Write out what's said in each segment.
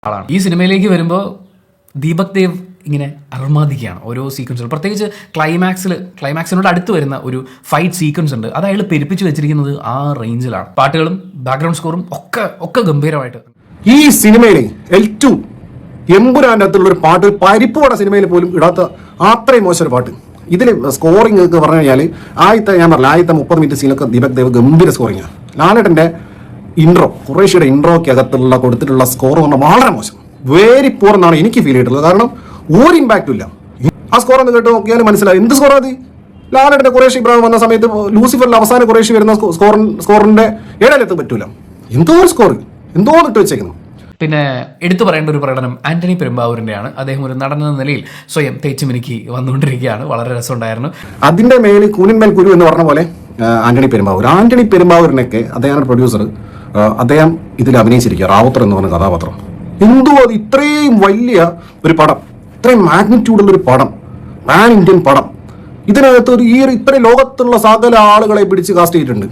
ആളാണ്. ഈ സിനിമയിലേക്ക് വരുമ്പോൾ ദീപക് ദേവ് ഇങ്ങനെ അർമാദിക്കുകയാണ് ഓരോ സീക്വൻസുകൾ. പ്രത്യേകിച്ച് ക്ലൈമാക്സിനോട് അടുത്ത് വരുന്ന ഒരു ഫൈറ്റ് സീക്വൻസ് ഉണ്ട്. അത് അയാൾ പെരുപ്പിച്ച് വെച്ചിരിക്കുന്നത് ആ റേഞ്ചിലാണ്. പാട്ടുകളും ബാക്ക്ഗ്രൗണ്ട് സ്കോറും ഒക്കെ ഗംഭീരമായിട്ട്. ഈ സിനിമയിലെ L2 എമ്പുരാൻ്റെ അകത്തുള്ള ഒരു പാട്ട് പരിപ്പുവട സിനിമയിൽ പോലും ഇടാത്ത അത്രയും മോശം ഒരു പാട്ട്. ഇതിൽ സ്കോറിംഗ് ഒക്കെ പറഞ്ഞു കഴിഞ്ഞാൽ ആദ്യത്തെ 30 മിനിറ്റ് സീനൊക്കെ ദീപക് ദേവ് ഗംഭീര സ്കോറിങ്ങാണ്. ലാലേട്ടൻ്റെ ഖുറേഷിയുടെ ഇൻട്രോയ്ക്ക് അകത്തുള്ള കൊടുത്തിട്ടുള്ള സ്കോർ പറഞ്ഞാൽ വളരെ മോശം, വെരി പൂർ എന്നാണ് എനിക്ക് ഫീൽ ചെയ്തിട്ടുള്ളത്. കാരണം ഒരു ഇമ്പാക്റ്റും ഇല്ല. ആ സ്കോർ ഒന്ന് കേട്ട് നോക്കിയാൽ മനസ്സിലായി എന്ത് സ്കോറാണ് അത്. ലാലേട്ടൻ്റെ ഖുറേഷി ഇബ്രാഹിം വന്ന സമയത്ത് ലൂസിഫറിൽ അവസാന ഖുറേഷി വരുന്ന സ്കോറിന്റെ ഏഴാലെത്തും പറ്റൂല. എന്തോ ഒരു സ്കോർ എന്തോ ഇട്ട് വെച്ചേക്കുന്നു. പിന്നെ എടുത്തു പറയേണ്ട ഒരു പ്രകടനം ആന്റണി പെരുമ്പാവൂരിൻ്റെയാണ്. അദ്ദേഹം ഒരു നടനെന്ന നിലയിൽ സ്വയം തേച്ചുമിനുക്കി വന്നുകൊണ്ടിരിക്കുകയാണ്. വളരെ രസമുണ്ടായിരുന്നു. അതിന്റെ മേലിൽ കൂനിന്മേൽ കുരു എന്ന് പറഞ്ഞ പോലെ ആന്റണി പെരുമ്പാവൂരിനൊക്കെ അദ്ദേഹം പ്രൊഡ്യൂസർ, അദ്ദേഹം ഇതിൽ അഭിനയിച്ചിരിക്കുക. റാവുത്തർ എന്ന് പറഞ്ഞ കഥാപാത്രം. എന്തോ അത് ഇത്രയും വലിയ ഒരു പടം, ഇത്രയും മാഗ്നിറ്റ്യൂഡുള്ള ഒരു പടം, പാൻ ഇന്ത്യൻ പടം, ഇതിനകത്ത് ഇത്രയും ലോകത്തുള്ള സകല ആളുകളെ പിടിച്ച് കാസ്റ്റ് ചെയ്തിട്ടുണ്ട്.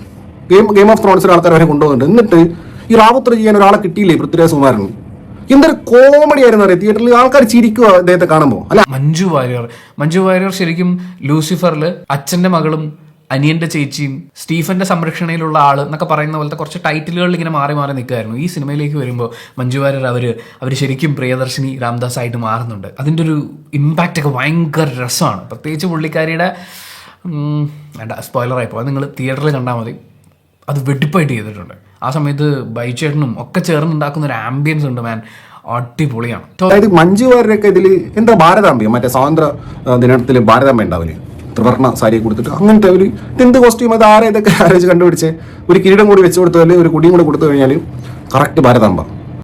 ഗെയിം ഓഫ് ത്രോൺസിലെ ആൾക്കാർ വരെ കൊണ്ടുപോകുന്നുണ്ട്. എന്നിട്ട് ഈ റാവുത്തർ ചെയ്യാൻ ഒരാളെ കിട്ടിയില്ലേ പൃഥ്വിരാജ് സുകുമാരന്. എന്തൊരു കോമഡി ആയിരുന്നു അറിയാം. തിയേറ്ററിൽ ആൾക്കാർ ചിരിക്കുക അദ്ദേഹത്തെ കാണുമ്പോൾ. അല്ല, മഞ്ജു വാര്യർ ശരിക്കും ലൂസിഫറിൽ അച്ഛന്റെ മകളും അനിയന്റെ ചേച്ചിയും സ്റ്റീഫന്റെ സംരക്ഷണയിലുള്ള ആള് എന്നൊക്കെ പറയുന്ന പോലത്തെ കുറച്ച് ടൈറ്റിലുകളിൽ ഇങ്ങനെ മാറി നിൽക്കുമായിരുന്നു. ഈ സിനിമയിലേക്ക് വരുമ്പോൾ മഞ്ജു വാര്യർ അവർ ശരിക്കും പ്രിയദർശിനി രാംദാസ് ആയിട്ട് മാറുന്നുണ്ട്. അതിൻ്റെ ഒരു ഇമ്പാക്റ്റ് ഒക്കെ ഭയങ്കര രസമാണ്. പ്രത്യേകിച്ച് പുള്ളിക്കാരിയുടെ വേണ്ട സ്പോയിലറായിപ്പോൾ അത് നിങ്ങൾ തിയേറ്ററിൽ കണ്ടാൽ മതി. അത് വെടിപ്പായിട്ട് ചെയ്തിട്ടുണ്ട്. ആ സമയത്ത് ബൈച്ചേട്ടനും ഒക്കെ ചേർന്നുണ്ടാക്കുന്ന ഒരു ആംബിയൻസ് ഉണ്ട് മാൻ, അടിപൊളിയാണ്. അതായത് മഞ്ജു വാര്യരൊക്കെ ഇതിൽ എന്താ ഭാരതാംബ, മറ്റേ സ്വാതന്ത്ര്യ ദിനത്തിൽ ഭാരതാംബ ഉണ്ടാവില്ലേ, ത്രിവർണ്ണ സാരി കൊടുത്തിട്ട് അങ്ങനത്തെ ഒരു എന്ത് കോസ്റ്റ്യൂം, അത് ആരെ ഇതൊക്കെ ആലോചിച്ച് കണ്ടുപിടിച്ച് ഒരു കിരീടം കൂടി വെച്ച് കൊടുത്താൽ ഒരു കുടിയും കൂടി കൊടുത്തു കഴിഞ്ഞാൽ കറക്റ്റ് ഭാരതാംബ.